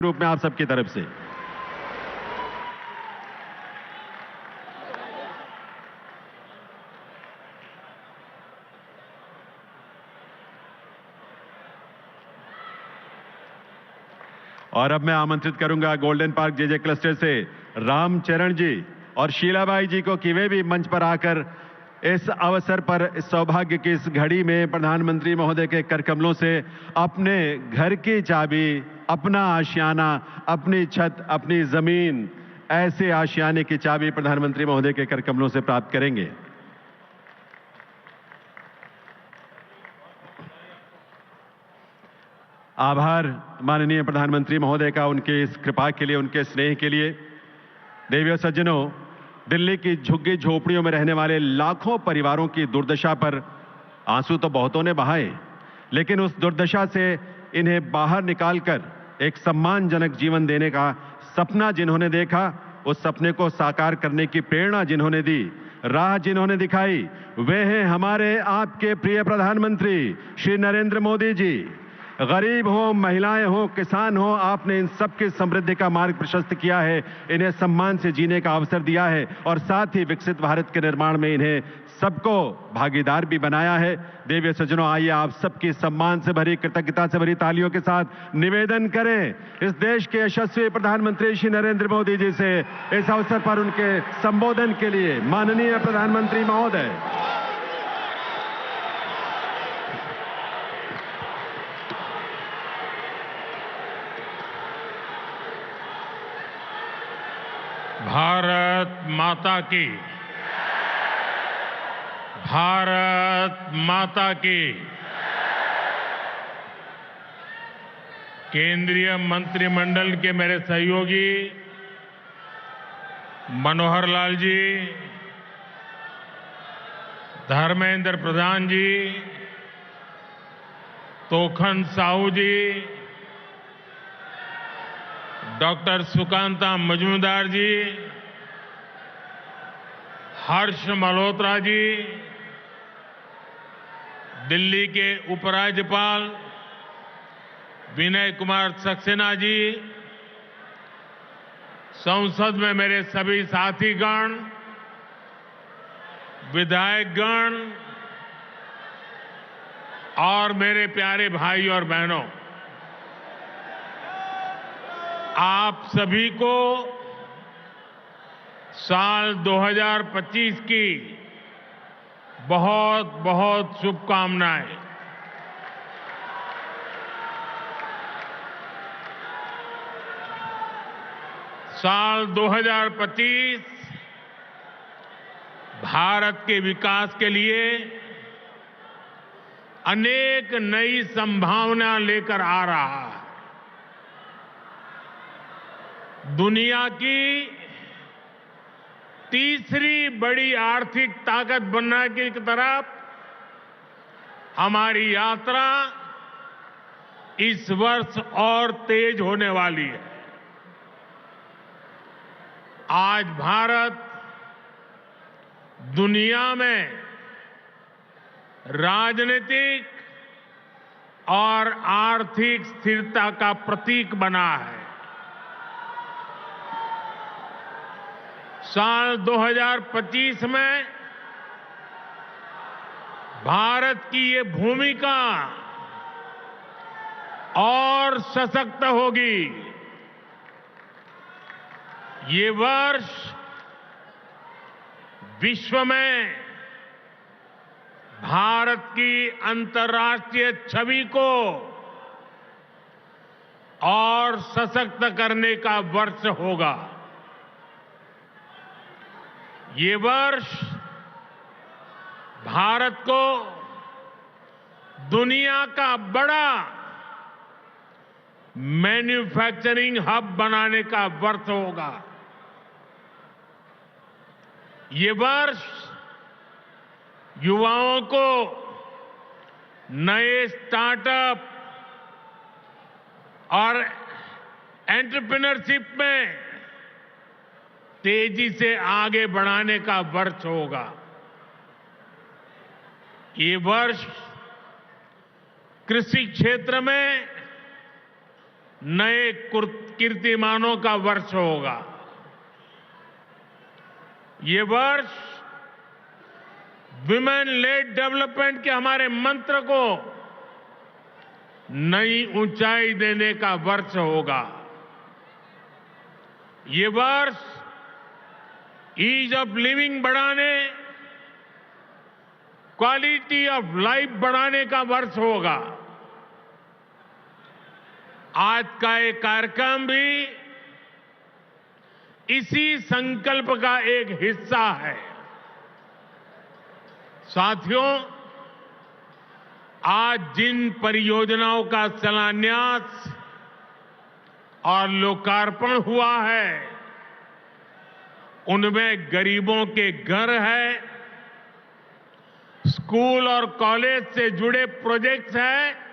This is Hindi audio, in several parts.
रूप में आप सबकी तरफ से। और अब मैं आमंत्रित करूंगा गोल्डन पार्क जेजे क्लस्टर से रामचरण जी और शीलाबाई जी को कि वे भी मंच पर आकर इस अवसर पर इस सौभाग्य की इस घड़ी में प्रधानमंत्री महोदय के करकमलों से अपने घर की चाबी, अपना आशियाना, अपनी छत, अपनी जमीन, ऐसे आशियाने की चाबी प्रधानमंत्री महोदय के करकमलों से प्राप्त करेंगे। आभार माननीय प्रधानमंत्री महोदय का उनके इस कृपा के लिए, उनके स्नेह के लिए। देवियों सज्जनों, दिल्ली की झुग्गी झोपड़ियों में रहने वाले लाखों परिवारों की दुर्दशा पर आंसू तो बहुतों ने बहाए, लेकिन उस दुर्दशा से इन्हें बाहर निकालकर एक सम्मानजनक जीवन देने का सपना जिन्होंने देखा, उस सपने को साकार करने की प्रेरणा जिन्होंने दी, राह जिन्होंने दिखाई, वे हैं हमारे आपके प्रिय प्रधानमंत्री श्री नरेंद्र मोदी जी। गरीब हो, महिलाएं हो, किसान हो, आपने इन सबकी समृद्धि का मार्ग प्रशस्त किया है, इन्हें सम्मान से जीने का अवसर दिया है और साथ ही विकसित भारत के निर्माण में इन्हें सबको भागीदार भी बनाया है। देवियों सज्जनों, आइए आप सबकी सम्मान से भरी, कृतज्ञता से भरी तालियों के साथ निवेदन करें इस देश के यशस्वी प्रधानमंत्री श्री नरेंद्र मोदी जी से इस अवसर पर उनके संबोधन के लिए। माननीय प्रधानमंत्री महोदय। भारत माता की, भारत माता की। केंद्रीय मंत्रिमंडल के मेरे सहयोगी मनोहर लाल जी, धर्मेंद्र प्रधान जी, तोखन साहू जी, डॉक्टर सुकांता मजूमदार जी, हर्ष मल्होत्रा जी, दिल्ली के उपराज्यपाल विनय कुमार सक्सेना जी, संसद में मेरे सभी साथीगण, विधायकगण और मेरे प्यारे भाई और बहनों, आप सभी को साल 2025 की बहुत बहुत शुभकामनाएं। साल 2025 भारत के विकास के लिए अनेक नई संभावना लेकर आ रहा है। दुनिया की तीसरी बड़ी आर्थिक ताकत बनने की तरफ हमारी यात्रा इस वर्ष और तेज होने वाली है। आज भारत दुनिया में राजनीतिक और आर्थिक स्थिरता का प्रतीक बना है। साल 2025 में भारत की ये भूमिका और सशक्त होगी। ये वर्ष विश्व में भारत की अंतर्राष्ट्रीय छवि को और सशक्त करने का वर्ष होगा। ये वर्ष भारत को दुनिया का बड़ा मैन्युफैक्चरिंग हब बनाने का वर्ष होगा। ये वर्ष युवाओं को नए स्टार्टअप और एंटरप्रेन्योरशिप में तेजी से आगे बढ़ाने का वर्ष होगा। ये वर्ष कृषि क्षेत्र में नए कीर्तिमानों का वर्ष होगा। ये वर्ष विमेन लेड डेवलपमेंट के हमारे मंत्र को नई ऊंचाई देने का वर्ष होगा। ये वर्ष ईज ऑफ लिविंग बढ़ाने, क्वालिटी ऑफ लाइफ बढ़ाने का वर्ष होगा। आज का ये कार्यक्रम भी इसी संकल्प का एक हिस्सा है। साथियों, आज जिन परियोजनाओं का शिलान्यास और लोकार्पण हुआ है, उनमें गरीबों के घर हैं, स्कूल और कॉलेज से जुड़े प्रोजेक्ट्स हैं।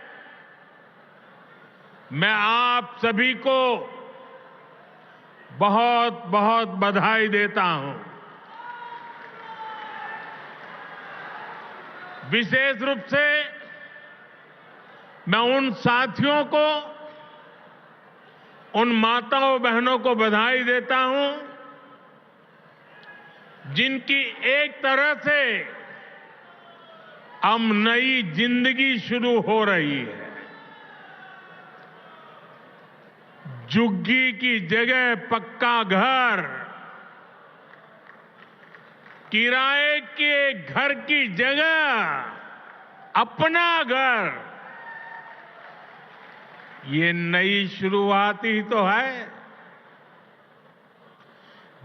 मैं आप सभी को बहुत बहुत बधाई देता हूं। विशेष रूप से मैं उन साथियों को, उन माताओं बहनों को बधाई देता हूं जिनकी एक तरह से अब नई जिंदगी शुरू हो रही है। झुग्गी की जगह पक्का घर, किराए के घर की जगह अपना घर, ये नई शुरुआत ही तो है।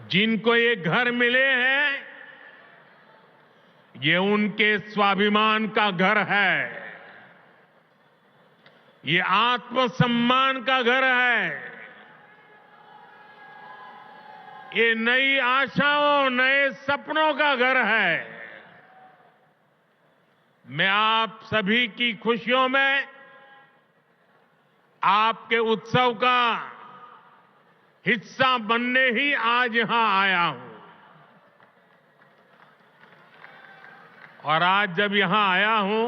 जिनको ये घर मिले हैं, ये उनके स्वाभिमान का घर है, ये आत्मसम्मान का घर है, ये नई आशाओं, नए सपनों का घर है। मैं आप सभी की खुशियों में आपके उत्सव का हिस्सा बनने ही आज यहां आया हूं। और आज जब यहां आया हूं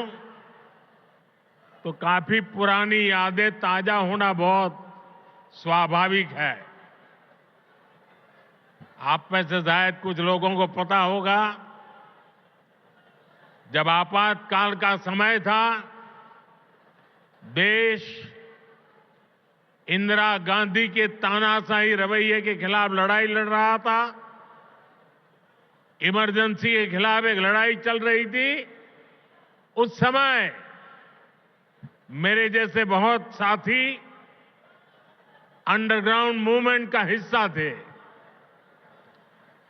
तो काफी पुरानी यादें ताजा होना बहुत स्वाभाविक है। आप में से शायद कुछ लोगों को पता होगा, जब आपातकाल का समय था, देश इंदिरा गांधी के तानाशाही रवैये के खिलाफ लड़ाई लड़ रहा था। इमरजेंसी के खिलाफ एक लड़ाई चल रही थी। उस समय मेरे जैसे बहुत साथी अंडरग्राउंड मूवमेंट का हिस्सा थे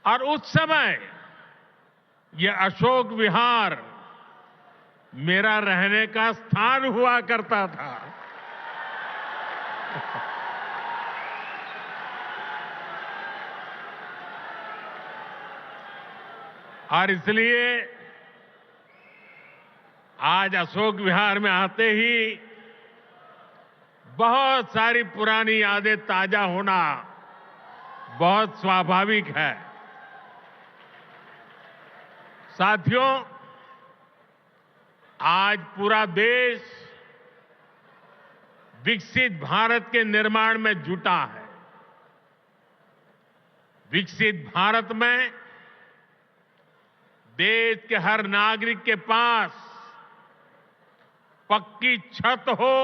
और उस समय यह अशोक विहार मेरा रहने का स्थान हुआ करता था। और इसलिए आज अशोक विहार में आते ही बहुत सारी पुरानी यादें ताजा होना बहुत स्वाभाविक है। साथियों, आज पूरा देश विकसित भारत के निर्माण में जुटा है। विकसित भारत में देश के हर नागरिक के पास पक्की छत हो,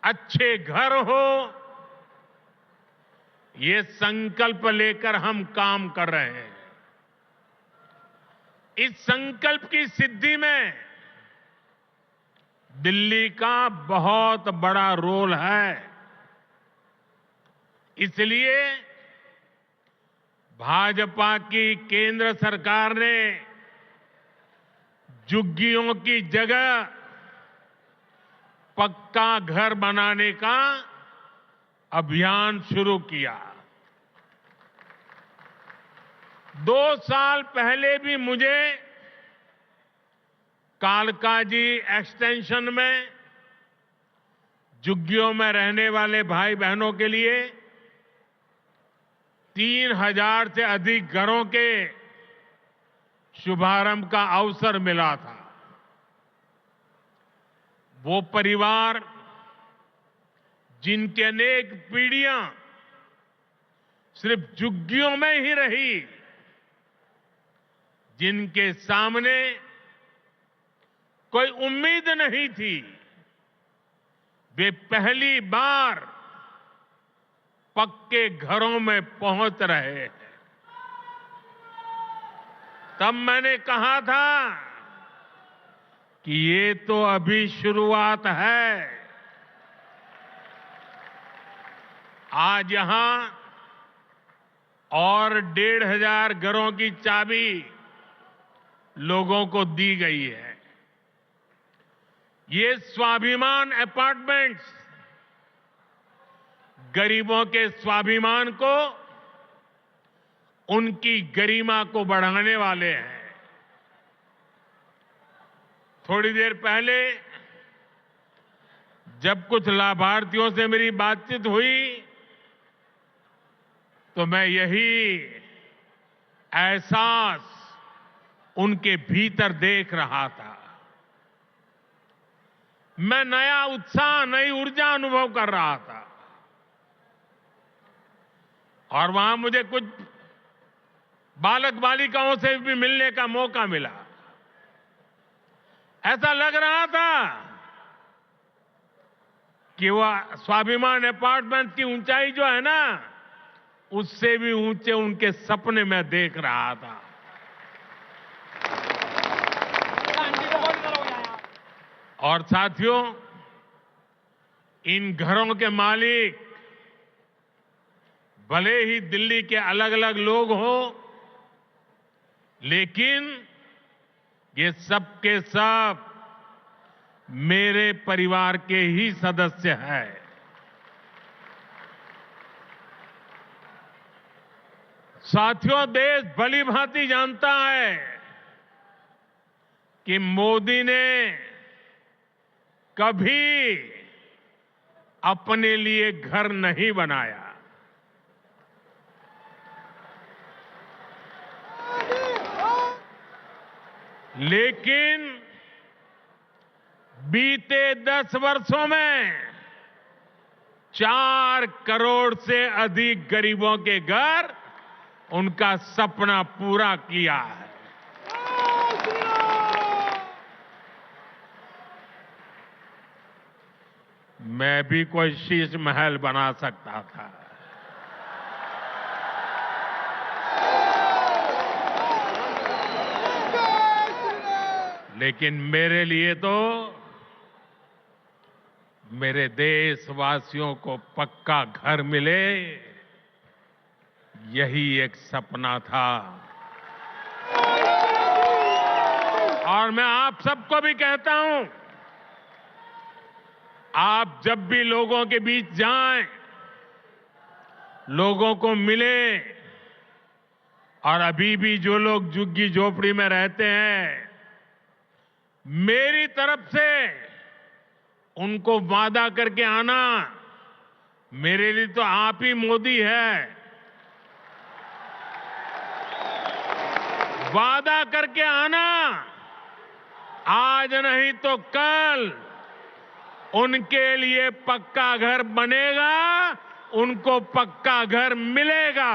अच्छे घर हो, ये संकल्प लेकर हम काम कर रहे हैं। इस संकल्प की सिद्धि में दिल्ली का बहुत बड़ा रोल है। इसलिए भाजपा की केंद्र सरकार ने झुग्गियों की जगह पक्का घर बनाने का अभियान शुरू किया। 2 साल पहले भी मुझे कालकाजी एक्सटेंशन में झुग्गियों में रहने वाले भाई बहनों के लिए 3000 से अधिक घरों के शुभारंभ का अवसर मिला था। वो परिवार जिनकी अनेक पीढ़ियां सिर्फ झुग्गियों में ही रही, जिनके सामने कोई उम्मीद नहीं थी, वे पहली बार पक्के घरों में पहुंच रहे हैं। तब मैंने कहा था कि ये तो अभी शुरुआत है। आज यहां और 1,500 घरों की चाबी लोगों को दी गई है। ये स्वाभिमान अपार्टमेंट्स गरीबों के स्वाभिमान को, उनकी गरिमा को बढ़ाने वाले हैं। थोड़ी देर पहले जब कुछ लाभार्थियों से मेरी बातचीत हुई तो मैं यही एहसास उनके भीतर देख रहा था। मैं नया उत्साह, नई ऊर्जा अनुभव कर रहा था। और वहां मुझे कुछ बालक बालिकाओं से भी मिलने का मौका मिला। ऐसा लग रहा था कि वह स्वाभिमान अपार्टमेंट की ऊंचाई जो है ना, उससे भी ऊंचे उनके सपने में देख रहा था। और साथियों, इन घरों के मालिक भले ही दिल्ली के अलग अलग लोग हों, लेकिन ये सब के सब मेरे परिवार के ही सदस्य हैं। साथियों, देश भली भांति जानता है कि मोदी ने कभी अपने लिए घर नहीं बनाया। लेकिन बीते 10 वर्षों में 4 करोड़ से अधिक गरीबों के घर, उनका सपना पूरा किया है। मैं भी कोई शीश महल बना सकता था, लेकिन मेरे लिए तो मेरे देशवासियों को पक्का घर मिले, यही एक सपना था। और मैं आप सबको भी कहता हूं, आप जब भी लोगों के बीच जाएं, लोगों को मिलें, और अभी भी जो लोग झुग्गी झोपड़ी में रहते हैं, मेरी तरफ से उनको वादा करके आना, मेरे लिए तो आप ही मोदी है। वादा करके आना, आज नहीं तो कल उनके लिए पक्का घर बनेगा, उनको पक्का घर मिलेगा।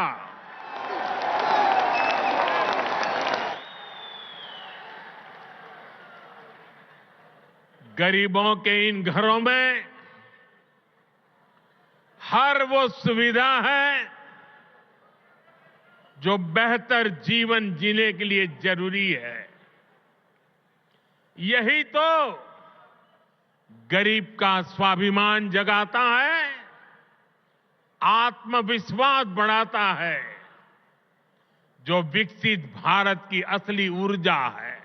गरीबों के इन घरों में हर वो सुविधा है जो बेहतर जीवन जीने के लिए जरूरी है। यही तो गरीब का स्वाभिमान जगाता है, आत्मविश्वास बढ़ाता है, जो विकसित भारत की असली ऊर्जा है।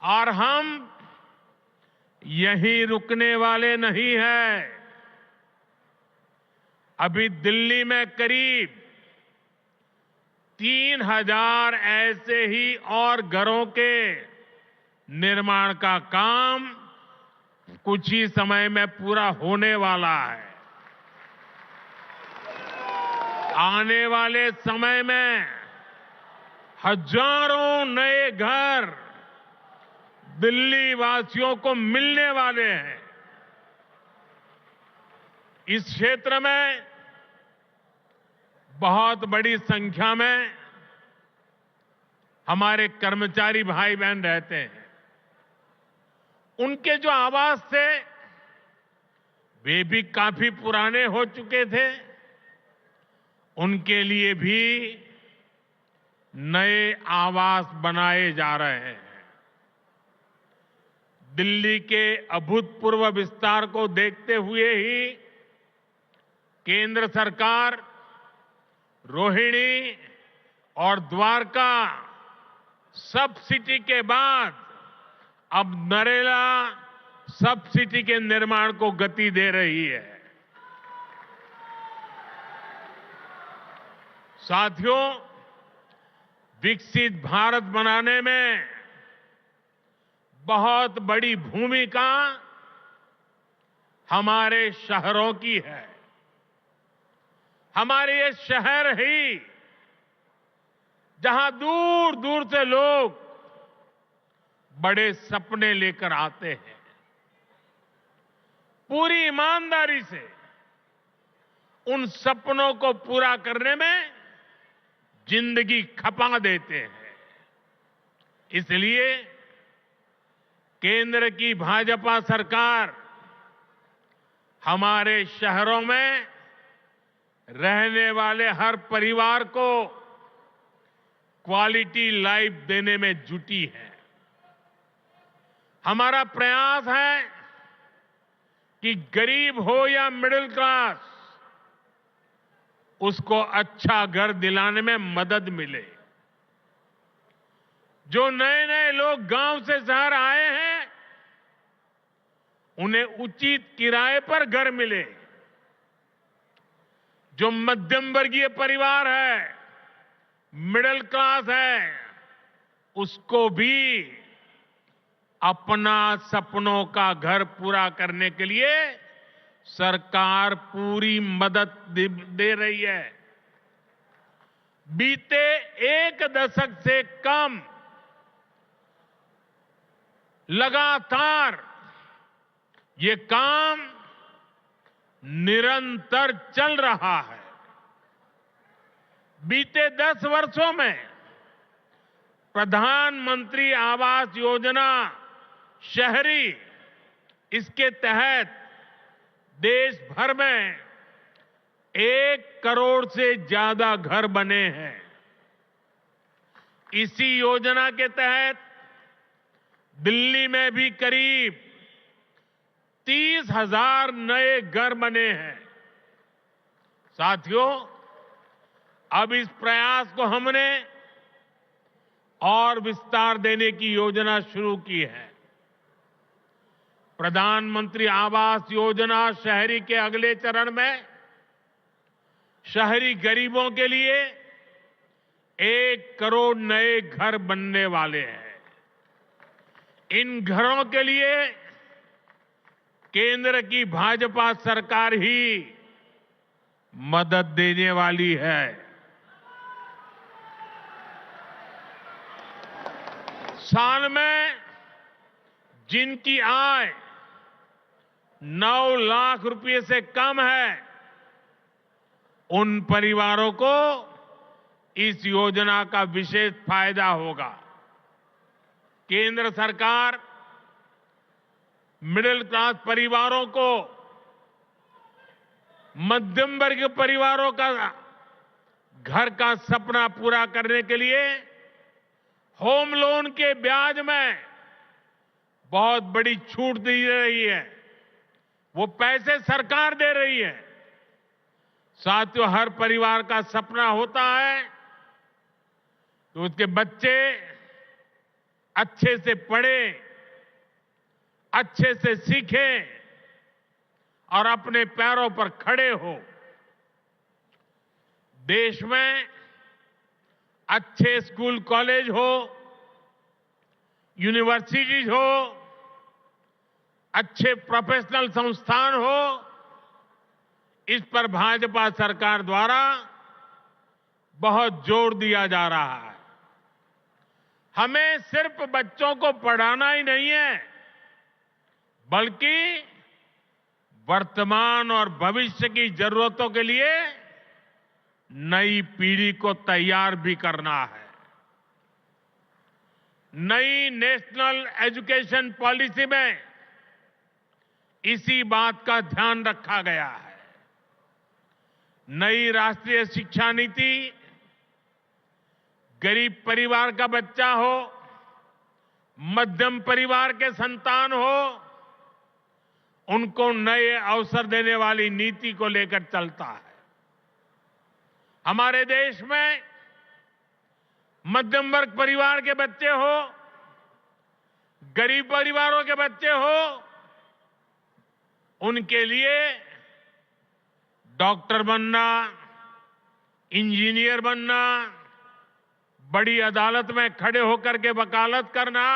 और हम यहीं रुकने वाले नहीं हैं। अभी दिल्ली में करीब 3,000 ऐसे ही और घरों के निर्माण का काम कुछ ही समय में पूरा होने वाला है। आने वाले समय में हजारों नए घर दिल्ली वासियों को मिलने वाले हैं। इस क्षेत्र में बहुत बड़ी संख्या में हमारे कर्मचारी भाई बहन रहते हैं। उनके जो आवास थे वे भी काफी पुराने हो चुके थे। उनके लिए भी नए आवास बनाए जा रहे हैं। दिल्ली के अभूतपूर्व विस्तार को देखते हुए ही केंद्र सरकार रोहिणी और द्वारका सब सिटी के बाद अब नरेला सब सिटी के निर्माण को गति दे रही है। साथियों, विकसित भारत बनाने में बहुत बड़ी भूमिका हमारे शहरों की है। हमारे ये शहर ही जहां दूर दूर से लोग बड़े सपने लेकर आते हैं, पूरी ईमानदारी से उन सपनों को पूरा करने में जिंदगी खपा देते हैं। इसलिए केंद्र की भाजपा सरकार हमारे शहरों में रहने वाले हर परिवार को क्वालिटी लाइफ देने में जुटी है। हमारा प्रयास है कि गरीब हो या मिडिल क्लास, उसको अच्छा घर दिलाने में मदद मिले। जो नए नए लोग गांव से शहर आए हैं, उन्हें उचित किराए पर घर मिले। जो मध्यम वर्गीय परिवार है, मिडिल क्लास है, उसको भी अपना सपनों का घर पूरा करने के लिए सरकार पूरी मदद दे रही है। बीते एक दशक से कम लगातार ये काम निरंतर चल रहा है। बीते 10 वर्षों में प्रधानमंत्री आवास योजना शहरी, इसके तहत देश भर में 1 करोड़ से ज्यादा घर बने हैं। इसी योजना के तहत दिल्ली में भी करीब 30,000 नए घर बने हैं। साथियों, अब इस प्रयास को हमने और विस्तार देने की योजना शुरू की है। प्रधानमंत्री आवास योजना शहरी के अगले चरण में शहरी गरीबों के लिए 1 करोड़ नए घर बनने वाले हैं। इन घरों के लिए केंद्र की भाजपा सरकार ही मदद देने वाली है। साल में जिनकी आय 9 लाख रुपए से कम है, उन परिवारों को इस योजना का विशेष फायदा होगा। केंद्र सरकार मिडिल क्लास परिवारों को, मध्यम वर्ग परिवारों का घर का सपना पूरा करने के लिए होम लोन के ब्याज में बहुत बड़ी छूट दी रही है। वो पैसे सरकार दे रही है। साथियों, हर परिवार का सपना होता है कि उसके बच्चे अच्छे से पढ़ें, अच्छे से सीखें और अपने पैरों पर खड़े हो। देश में अच्छे स्कूल कॉलेज हो, यूनिवर्सिटीज हो, अच्छे प्रोफेशनल संस्थान हो, इस पर भाजपा सरकार द्वारा बहुत जोर दिया जा रहा है। हमें सिर्फ बच्चों को पढ़ाना ही नहीं है, बल्कि वर्तमान और भविष्य की जरूरतों के लिए नई पीढ़ी को तैयार भी करना है। नई नेशनल एजुकेशन पॉलिसी में इसी बात का ध्यान रखा गया है। नई राष्ट्रीय शिक्षा नीति गरीब परिवार का बच्चा हो, मध्यम परिवार के संतान हो, उनको नए अवसर देने वाली नीति को लेकर चलता है। हमारे देश में मध्यम वर्ग परिवार के बच्चे हो, गरीब परिवारों के बच्चे हो, उनके लिए डॉक्टर बनना, इंजीनियर बनना, बड़ी अदालत में खड़े होकर के वकालत करना,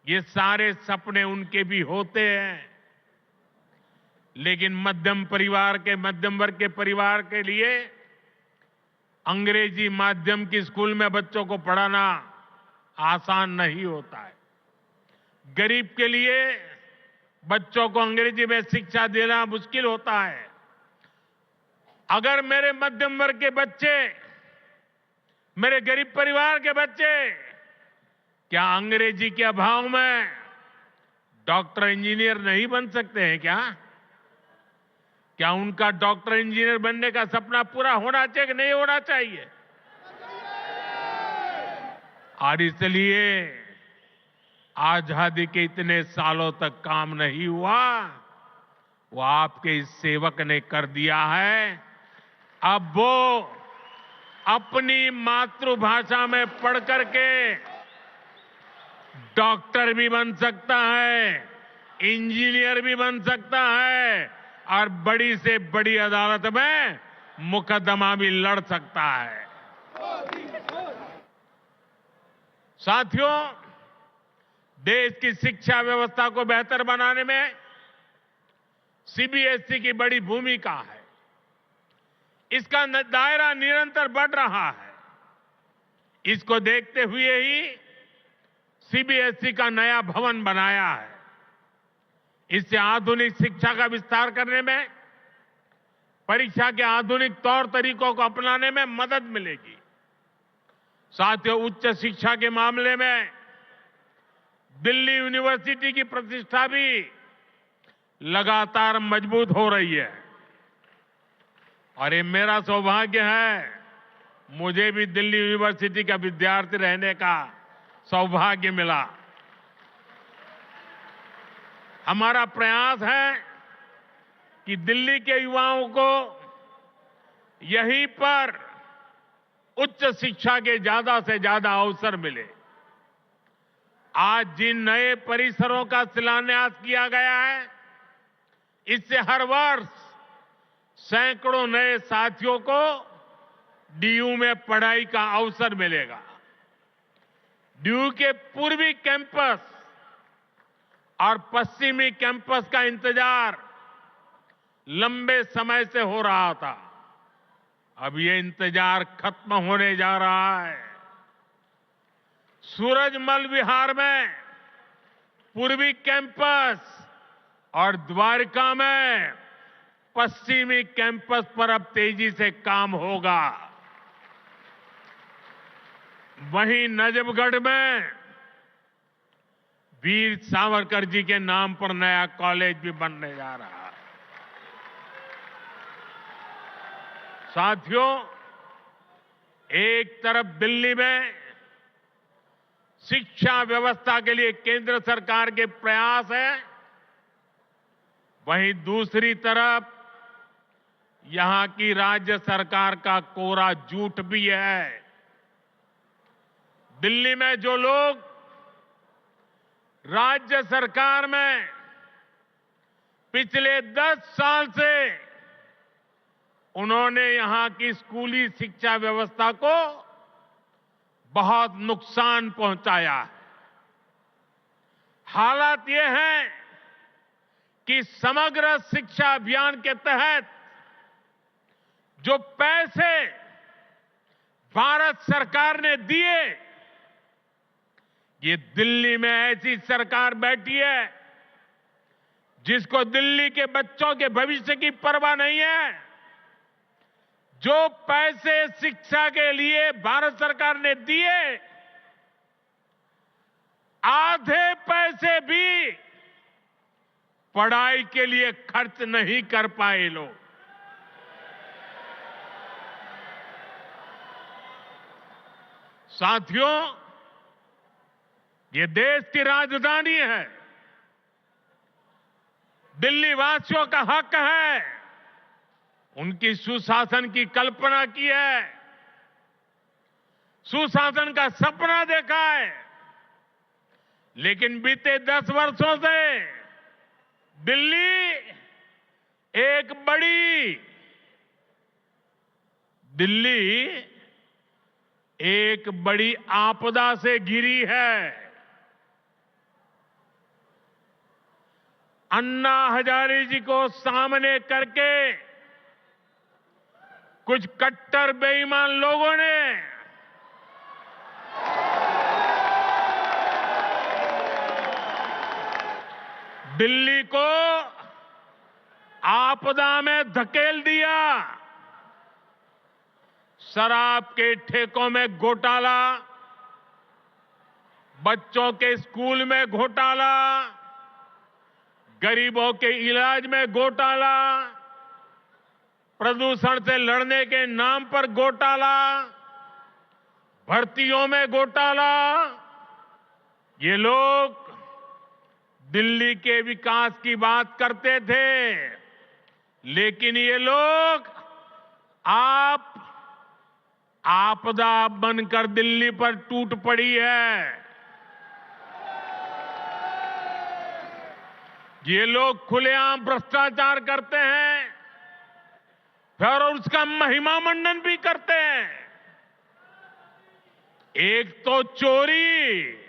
ये सारे सपने उनके भी होते हैं। लेकिन मध्यम वर्ग के परिवार के लिए अंग्रेजी माध्यम की स्कूल में बच्चों को पढ़ाना आसान नहीं होता है। गरीब के लिए बच्चों को अंग्रेजी में शिक्षा देना मुश्किल होता है। अगर मेरे मध्यम वर्ग के बच्चे, मेरे गरीब परिवार के बच्चे क्या अंग्रेजी के अभाव में डॉक्टर इंजीनियर नहीं बन सकते हैं क्या उनका डॉक्टर इंजीनियर बनने का सपना पूरा होना चाहिए कि नहीं होना चाहिए? और इसलिए आजादी के इतने सालों तक काम नहीं हुआ, वो आपके इस सेवक ने कर दिया है। अब वो अपनी मातृभाषा में पढ़ करके डॉक्टर भी बन सकता है, इंजीनियर भी बन सकता है और बड़ी से बड़ी अदालत में मुकदमा भी लड़ सकता है। साथियों, देश की शिक्षा व्यवस्था को बेहतर बनाने में सीबीएसई की बड़ी भूमिका है। इसका दायरा निरंतर बढ़ रहा है। इसको देखते हुए ही सीबीएसई का नया भवन बनाया है। इससे आधुनिक शिक्षा का विस्तार करने में, परीक्षा के आधुनिक तौर तरीकों को अपनाने में मदद मिलेगी। साथियों, उच्च शिक्षा के मामले में दिल्ली यूनिवर्सिटी की प्रतिष्ठा भी लगातार मजबूत हो रही है और ये मेरा सौभाग्य है, मुझे भी दिल्ली यूनिवर्सिटी का विद्यार्थी रहने का सौभाग्य मिला। हमारा प्रयास है कि दिल्ली के युवाओं को यहीं पर उच्च शिक्षा के ज्यादा से ज्यादा अवसर मिले। आज जिन नए परिसरों का शिलान्यास किया गया है, इससे हर वर्ष सैकड़ों नए साथियों को डीयू में पढ़ाई का अवसर मिलेगा। डीयू के पूर्वी कैंपस और पश्चिमी कैंपस का इंतजार लंबे समय से हो रहा था। अब ये इंतजार खत्म होने जा रहा है। सूरजमल विहार में पूर्वी कैंपस और द्वारका में पश्चिमी कैंपस पर अब तेजी से काम होगा। वहीं नजफगढ़ में वीर सावरकर जी के नाम पर नया कॉलेज भी बनने जा रहा है। साथियों, एक तरफ दिल्ली में शिक्षा व्यवस्था के लिए केंद्र सरकार के प्रयास है, वहीं दूसरी तरफ यहां की राज्य सरकार का कोरा झूठ भी है। दिल्ली में जो लोग राज्य सरकार में पिछले 10 साल से उन्होंने यहां की स्कूली शिक्षा व्यवस्था को बहुत नुकसान पहुंचाया है। हालात ये हैं कि समग्र शिक्षा अभियान के तहत जो पैसे भारत सरकार ने दिए, ये दिल्ली में ऐसी सरकार बैठी है जिसको दिल्ली के बच्चों के भविष्य की परवाह नहीं है, जो पैसे शिक्षा के लिए भारत सरकार ने दिए, आधे पैसे भी पढ़ाई के लिए खर्च नहीं कर पाए लोग। साथियों, ये देश की राजधानी है। दिल्ली वासियों का हक है, उनकी सुशासन की कल्पना की है, सुशासन का सपना देखा है। लेकिन बीते 10 वर्षों से दिल्ली एक बड़ी आपदा से घिरी है। अन्ना हजारे जी को सामने करके कुछ कट्टर बेईमान लोगों ने दिल्ली को आपदा में धकेल दिया। शराब के ठेकों में घोटाला, बच्चों के स्कूल में घोटाला, गरीबों के इलाज में घोटाला, प्रदूषण से लड़ने के नाम पर घोटाला, भर्तियों में घोटाला। ये लोग दिल्ली के विकास की बात करते थे, लेकिन ये लोग आपदा बनकर दिल्ली पर टूट पड़ी है। ये लोग खुलेआम भ्रष्टाचार करते हैं, फिर उसका महिमा मंडन भी करते हैं। एक तो चोरी,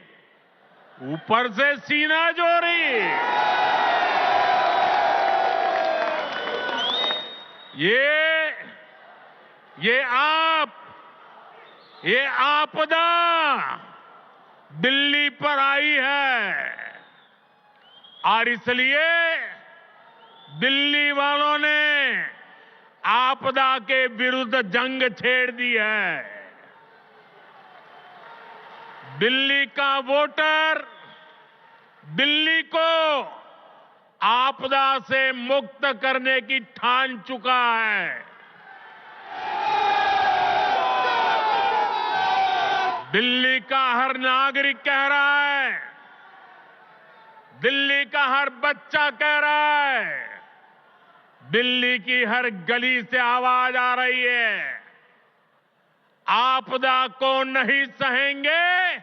ऊपर से सीना चोरी। ये आपदा दिल्ली पर आई है और इसलिए दिल्ली वालों ने आपदा के विरुद्ध जंग छेड़ दी है। दिल्ली का वोटर दिल्ली को आपदा से मुक्त करने की ठान चुका है। दिल्ली का हर नागरिक कह रहा है, दिल्ली का हर बच्चा कह रहा है, दिल्ली की हर गली से आवाज आ रही है, आपदा को नहीं सहेंगे,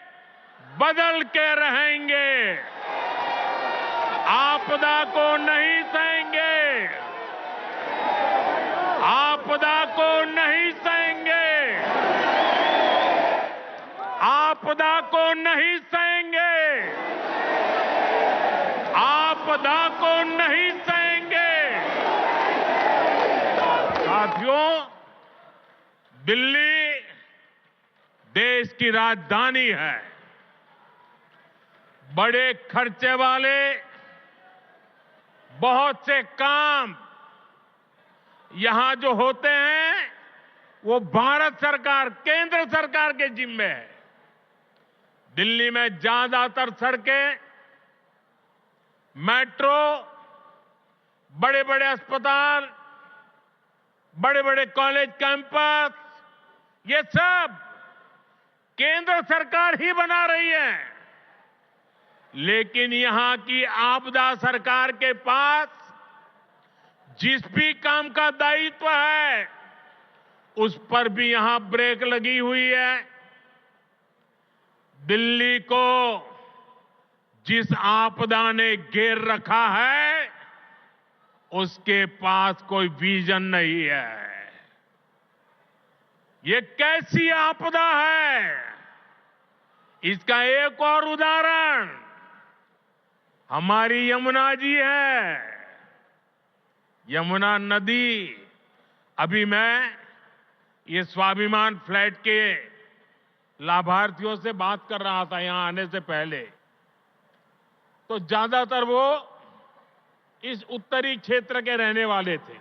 बदल के रहेंगे। आपदा को नहीं सहेंगे, आपदा को नहीं सहेंगे, आपदा को नहीं सहेंगे, आपदा को नहीं सहेंगे। साथियों, दिल्ली देश की राजधानी है। बड़े खर्चे वाले बहुत से काम यहां जो होते हैं वो भारत सरकार, केंद्र सरकार के जिम्मे है। दिल्ली में ज्यादातर सड़कें, मेट्रो, बड़े बड़े अस्पताल, बड़े बड़े कॉलेज कैंपस, ये सब केंद्र सरकार ही बना रही है। लेकिन यहां की आपदा सरकार के पास जिस भी काम का दायित्व है उस पर भी यहां ब्रेक लगी हुई है। दिल्ली को जिस आपदा ने घेर रखा है उसके पास कोई विजन नहीं है। ये कैसी आपदा है? इसका एक और उदाहरण हमारी यमुना जी है। यमुना नदी, अभी मैं ये स्वाभिमान फ्लैट के लाभार्थियों से बात कर रहा था यहां आने से पहले, तो ज्यादातर वो इस उत्तरी क्षेत्र के रहने वाले थे।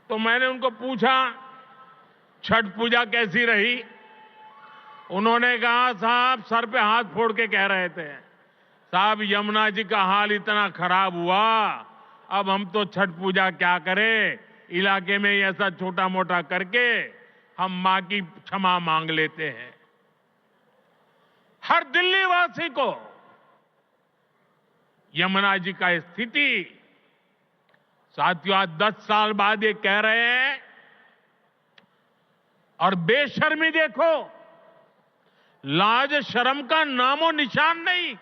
तो मैंने उनको पूछा छठ पूजा कैसी रही। उन्होंने कहा साहब सर पे हाथ फोड़ के कह रहे थे, साहब यमुना जी का हाल इतना खराब हुआ, अब हम तो छठ पूजा क्या करें, इलाके में ही ऐसा छोटा मोटा करके हम मां की क्षमा मांग लेते हैं। हर दिल्ली वासी को यमुना जी का स्थिति, साथियों आज 10 साल बाद ये कह रहे हैं, और बेशर्मी देखो, लाज शर्म का नामो निशान नहीं।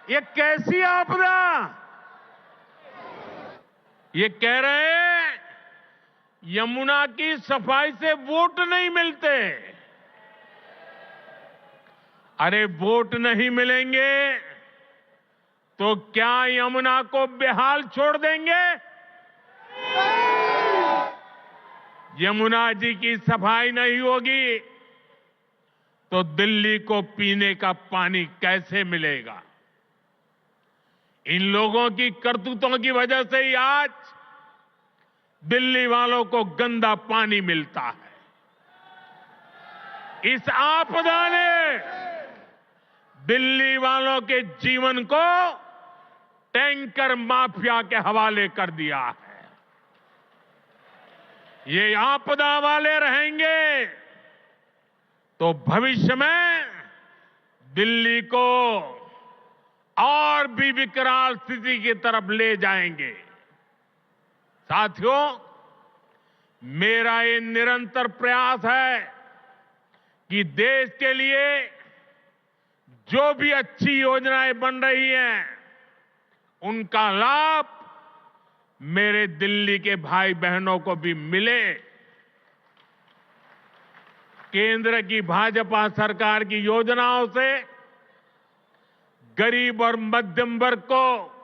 ये कैसी आपदा। ये कह रहे हैं यमुना की सफाई से वोट नहीं मिलते। अरे वोट नहीं मिलेंगे तो क्या यमुना को बेहाल छोड़ देंगे? यमुना जी की सफाई नहीं होगी तो दिल्ली को पीने का पानी कैसे मिलेगा? इन लोगों की करतूतों की वजह से ही आज दिल्ली वालों को गंदा पानी मिलता है। इस आपदा ने दिल्ली वालों के जीवन को टैंकर माफिया के हवाले कर दिया है। ये आपदा वाले रहेंगे तो भविष्य में दिल्ली को और भी विकराल स्थिति की तरफ ले जाएंगे। साथियों, मेरा ये निरंतर प्रयास है कि देश के लिए जो भी अच्छी योजनाएं बन रही हैं उनका लाभ मेरे दिल्ली के भाई बहनों को भी मिले। केंद्र की भाजपा सरकार की योजनाओं से गरीब और मध्यम वर्ग को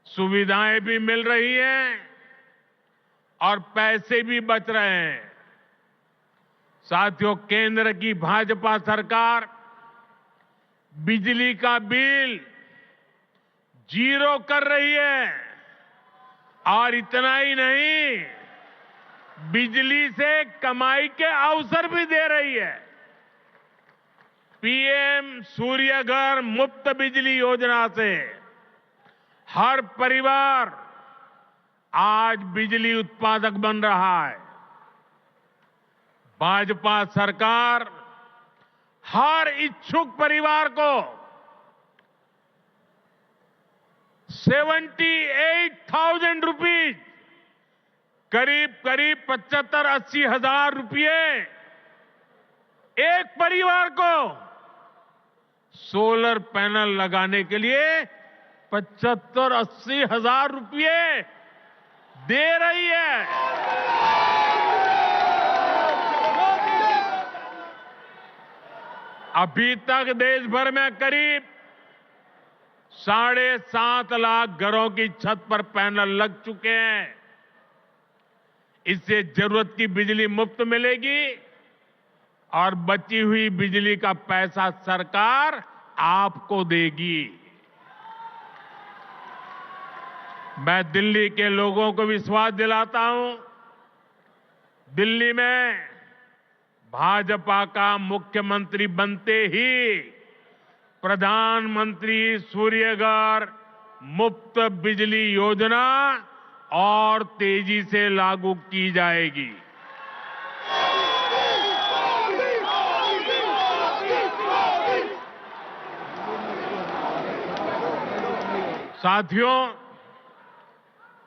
सुविधाएं भी मिल रही हैं और पैसे भी बच रहे हैं। साथियों, केंद्र की भाजपा सरकार बिजली का बिल 0 कर रही है और इतना ही नहीं, बिजली से कमाई के अवसर भी दे रही है। पीएम सूर्य घर मुफ्त बिजली योजना से हर परिवार आज बिजली उत्पादक बन रहा है। भाजपा सरकार हर इच्छुक परिवार को 78,000 रुपीज, करीब 75-80 हजार रुपये एक परिवार को सोलर पैनल लगाने के लिए 75-80 हजार रुपये दे रही है। अभी तक देश भर में करीब 7.5 लाख घरों की छत पर पैनल लग चुके हैं। इससे जरूरत की बिजली मुफ्त मिलेगी और बची हुई बिजली का पैसा सरकार आपको देगी। मैं दिल्ली के लोगों को विश्वास दिलाता हूं, दिल्ली में भाजपा का मुख्यमंत्री बनते ही प्रधानमंत्री सूर्यघर मुफ्त बिजली योजना और तेजी से लागू की जाएगी। साथियों,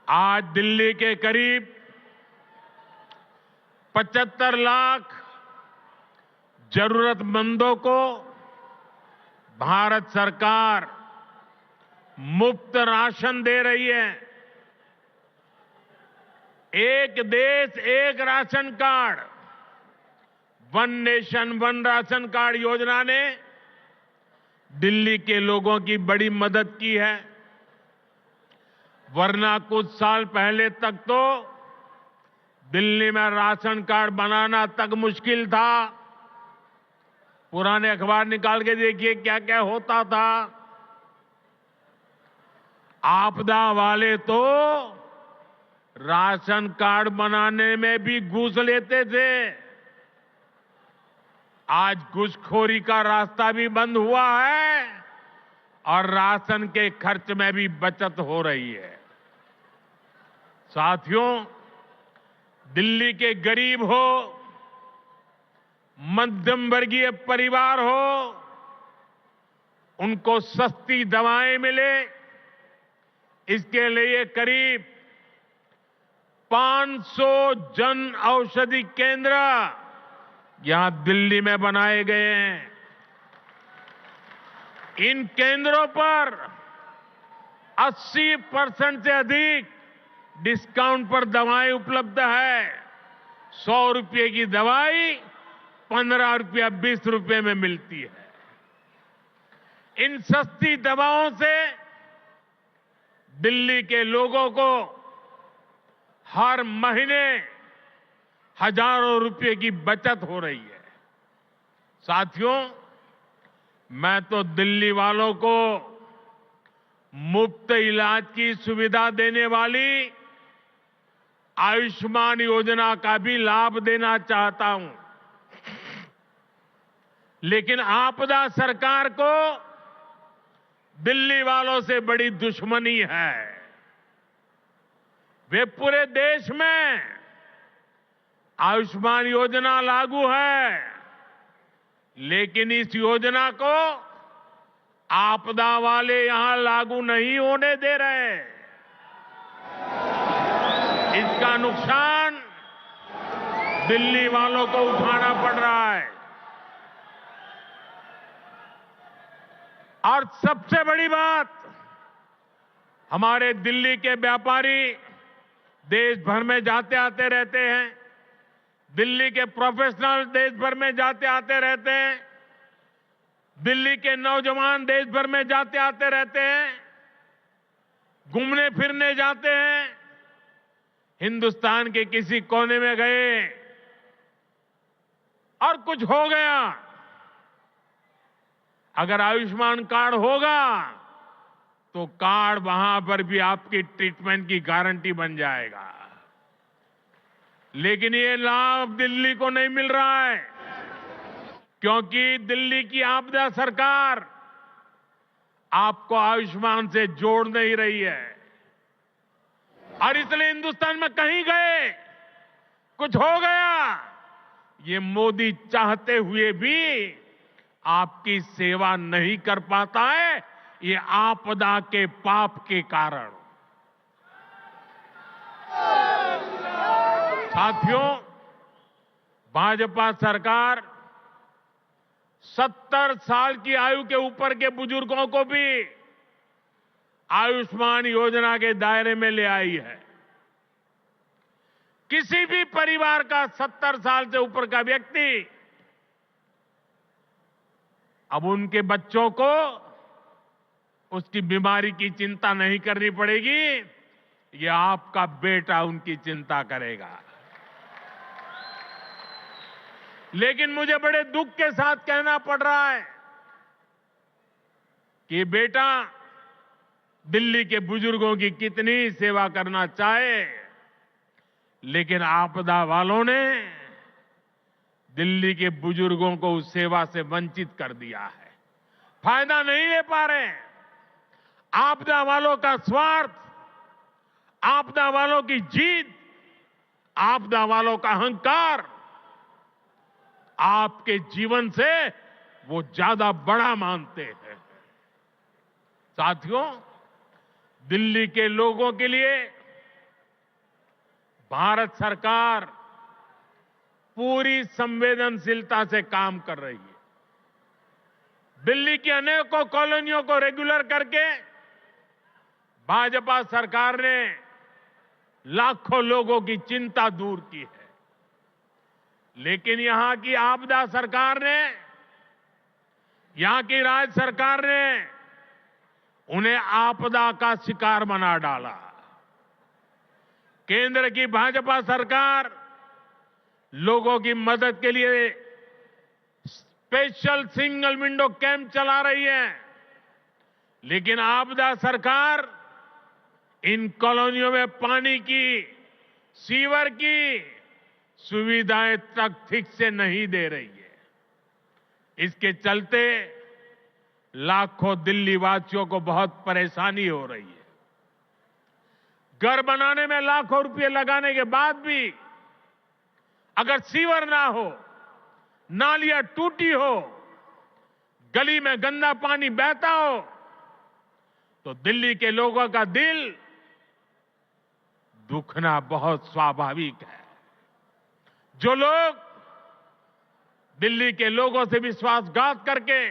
आज दिल्ली के करीब 75 लाख जरूरतमंदों को भारत सरकार मुफ्त राशन दे रही है। एक देश एक ration card, one nation one ration card योजना ने दिल्ली के लोगों की बड़ी मदद की है। वरना कुछ साल पहले तक तो दिल्ली में राशन कार्ड बनाना तक मुश्किल था। पुराने अखबार निकाल के देखिए क्या क्या होता था। आपदा वाले तो राशन कार्ड बनाने में भी घूस लेते थे। आज घूसखोरी का रास्ता भी बंद हुआ है और राशन के खर्च में भी बचत हो रही है। साथियों, दिल्ली के गरीब हो, मध्यम वर्गीय परिवार हो, उनको सस्ती दवाएं मिले, इसके लिए करीब 500 जन औषधि केंद्र यहां दिल्ली में बनाए गए हैं। इन केंद्रों पर 80% से अधिक डिस्काउंट पर दवाएं उपलब्ध है। 100 रुपये की दवाई 15 रुपया 20 रुपये में मिलती है। इन सस्ती दवाओं से दिल्ली के लोगों को हर महीने हजारों रुपये की बचत हो रही है। साथियों, मैं तो दिल्ली वालों को मुफ्त इलाज की सुविधा देने वाली आयुष्मान योजना का भी लाभ देना चाहता हूं। लेकिन आपदा सरकार को दिल्ली वालों से बड़ी दुश्मनी है। वे पूरे देश में आयुष्मान योजना लागू है, लेकिन इस योजना को आपदा वाले यहां लागू नहीं होने दे रहे। इसका नुकसान दिल्ली वालों को उठाना पड़ रहा है। और सबसे बड़ी बात, हमारे दिल्ली के व्यापारी देश भर में जाते आते रहते हैं। दिल्ली के प्रोफेशनल देश भर में जाते आते रहते हैं। दिल्ली के नौजवान देश भर में जाते आते रहते हैं। घूमने फिरने जाते हैं। हिंदुस्तान के किसी कोने में गए और कुछ हो गया, अगर आयुष्मान कार्ड होगा तो कार्ड वहां पर भी आपकी ट्रीटमेंट की गारंटी बन जाएगा। लेकिन ये लाभ दिल्ली को नहीं मिल रहा है, क्योंकि दिल्ली की आपदा सरकार आपको आयुष्मान से जोड़ नहीं रही है। और इसलिए हिंदुस्तान में कहीं गए, कुछ हो गया, ये मोदी चाहते हुए भी आपकी सेवा नहीं कर पाता है, ये आपदा के पाप के कारण। साथियों, भाजपा सरकार 70 साल की आयु के ऊपर के बुजुर्गों को भी आयुष्मान योजना के दायरे में ले आई है। किसी भी परिवार का 70 साल से ऊपर का व्यक्ति अब उनके बच्चों को उसकी बीमारी की चिंता नहीं करनी पड़ेगी, ये आपका बेटा उनकी चिंता करेगा। लेकिन मुझे बड़े दुख के साथ कहना पड़ रहा है कि बेटा दिल्ली के बुजुर्गों की कितनी सेवा करना चाहे, लेकिन आपदा वालों ने दिल्ली के बुजुर्गों को उस सेवा से वंचित कर दिया है। फायदा नहीं ले पा रहे हैं। आपदा वालों का स्वार्थ, आपदा वालों की जीत, आपदा वालों का अहंकार आपके जीवन से वो ज्यादा बड़ा मानते हैं। साथियों, दिल्ली के लोगों के लिए भारत सरकार पूरी संवेदनशीलता से काम कर रही है। दिल्ली की अनेकों कॉलोनियों को रेगुलर करके भाजपा सरकार ने लाखों लोगों की चिंता दूर की है। लेकिन यहां की आपदा सरकार ने, यहां की राज्य सरकार ने उन्हें आपदा का शिकार बना डाला। केंद्र की भाजपा सरकार लोगों की मदद के लिए स्पेशल सिंगल विंडो कैंप चला रही है, लेकिन आपदा सरकार इन कॉलोनियों में पानी की, सीवर की सुविधाएं तक ठीक से नहीं दे रही है। इसके चलते लाखों दिल्ली वासियों को बहुत परेशानी हो रही है। घर बनाने में लाखों रुपए लगाने के बाद भी अगर सीवर ना हो, नालियां टूटी हो, गली में गंदा पानी बहता हो, तो दिल्ली के लोगों का दिल दुखना बहुत स्वाभाविक है। जो लोग दिल्ली के लोगों से विश्वासघात करके,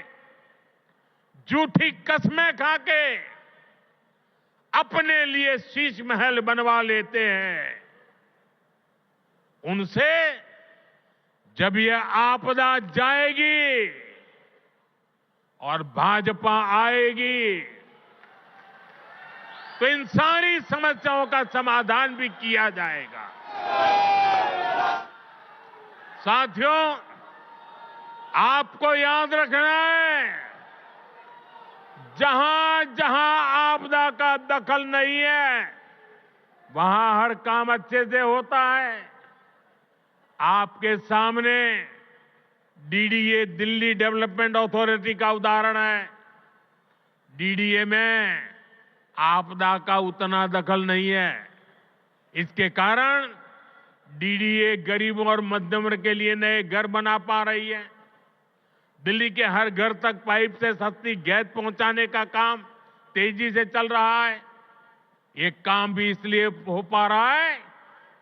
झूठी कस्में खाके अपने लिए शीश महल बनवा लेते हैं, उनसे जब यह आपदा जाएगी और भाजपा आएगी तो इन सारी समस्याओं का समाधान भी किया जाएगा। साथियों, आपको याद रखना है, जहां जहां आपदा का दखल नहीं है, वहां हर काम अच्छे से होता है। आपके सामने डीडीए, दिल्ली डेवलपमेंट अथॉरिटी का उदाहरण है। डीडीए में आपदा का उतना दखल नहीं है। इसके कारण डीडीए गरीबों और मध्यम वर्ग के लिए नए घर बना पा रही है। दिल्ली के हर घर तक पाइप से सस्ती गैस पहुंचाने का काम तेजी से चल रहा है। ये काम भी इसलिए हो पा रहा है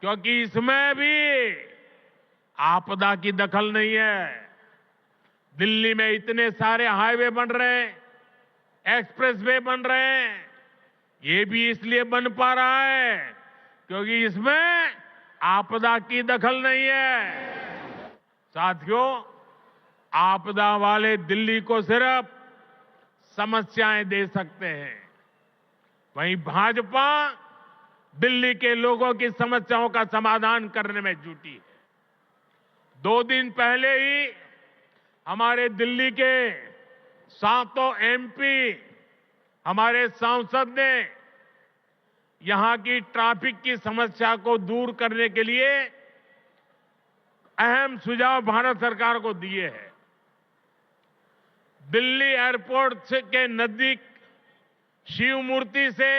क्योंकि इसमें भी आपदा की दखल नहीं है। दिल्ली में इतने सारे हाईवे बन रहे हैं, एक्सप्रेसवे बन रहे हैं, ये भी इसलिए बन पा रहा है क्योंकि इसमें आपदा की दखल नहीं है। साथियों, आपदा वाले दिल्ली को सिर्फ समस्याएं दे सकते हैं, वहीं भाजपा दिल्ली के लोगों की समस्याओं का समाधान करने में जुटी है। 2 दिन पहले ही हमारे दिल्ली के 7 एमपी, हमारे सांसद ने यहां की ट्रैफिक की समस्या को दूर करने के लिए अहम सुझाव भारत सरकार को दिए हैं। दिल्ली एयरपोर्ट के नजदीक शिव मूर्ति से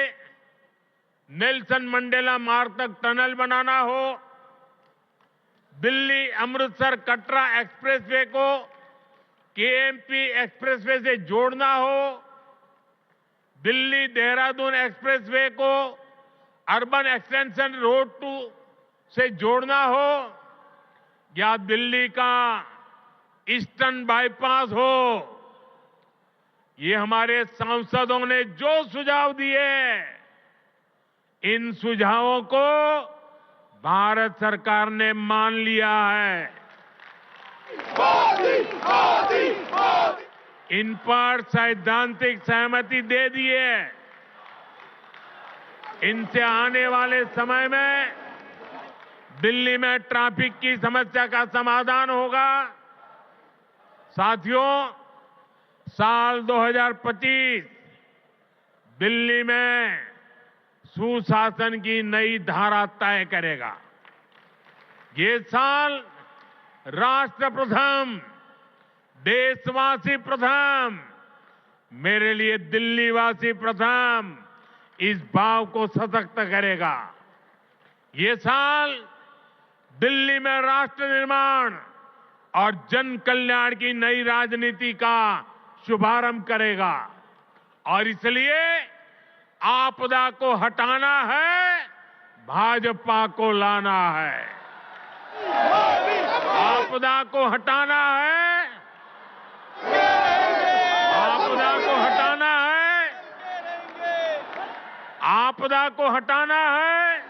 नेल्सन मंडेला मार्ग तक टनल बनाना हो, दिल्ली अमृतसर कटरा एक्सप्रेसवे को केएमपी एक्सप्रेसवे से जोड़ना हो, दिल्ली देहरादून एक्सप्रेसवे को अर्बन एक्सटेंशन रोड 2 से जोड़ना हो, या दिल्ली का ईस्टर्न बाईपास हो, ये हमारे सांसदों ने जो सुझाव दिए, इन सुझावों को भारत सरकार ने मान लिया है। इन पर सैद्धांतिक सहमति दे दी है। इनसे आने वाले समय में दिल्ली में ट्रैफिक की समस्या का समाधान होगा। साथियों, साल 2025 दिल्ली में सुशासन की नई धारा तय करेगा। ये साल राष्ट्र प्रथम, देशवासी प्रथम, मेरे लिए दिल्ली वासी प्रथम, इस भाव को सशक्त करेगा। ये साल दिल्ली में राष्ट्र निर्माण और जन कल्याण की नई राजनीति का शुभारंभ करेगा। और इसलिए आपदा को हटाना है, भाजपा को लाना है। आपदा को हटाना है, आपदा को हटाना है, आपदा को हटाना है।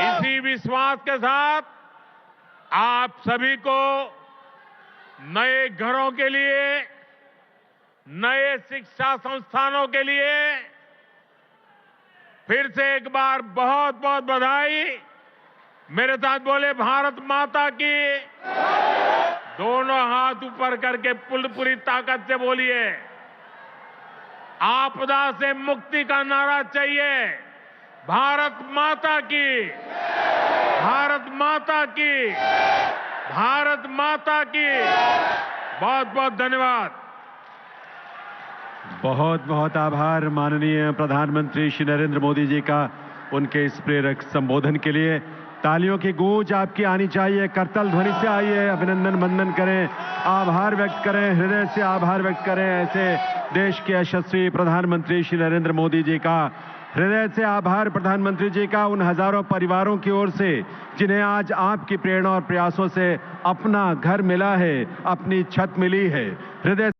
इसी विश्वास के साथ आप सभी को नए घरों के लिए, नए शिक्षा संस्थानों के लिए फिर से एक बार बहुत बहुत बधाई। मेरे साथ बोले, भारत माता की दोनों हाथ ऊपर करके पूरी ताकत से बोलिए, आपदा से मुक्ति का नारा चाहिए। भारत माता की, भारत माता की, भारत माता की। बहुत बहुत धन्यवाद। बहुत बहुत आभार माननीय प्रधानमंत्री श्री नरेंद्र मोदी जी का उनके इस प्रेरक संबोधन के लिए। तालियों की गूंज आपकी आनी चाहिए, करतल ध्वनि से आइए, अभिनंदन वंदन करें, आभार व्यक्त करें, हृदय से आभार व्यक्त करें ऐसे देश के यशस्वी प्रधानमंत्री श्री नरेंद्र मोदी जी का। हृदय से आभार प्रधानमंत्री जी का उन हजारों परिवारों की ओर से जिन्हें आज आपकी प्रेरणा और प्रयासों से अपना घर मिला है, अपनी छत मिली है। हृदय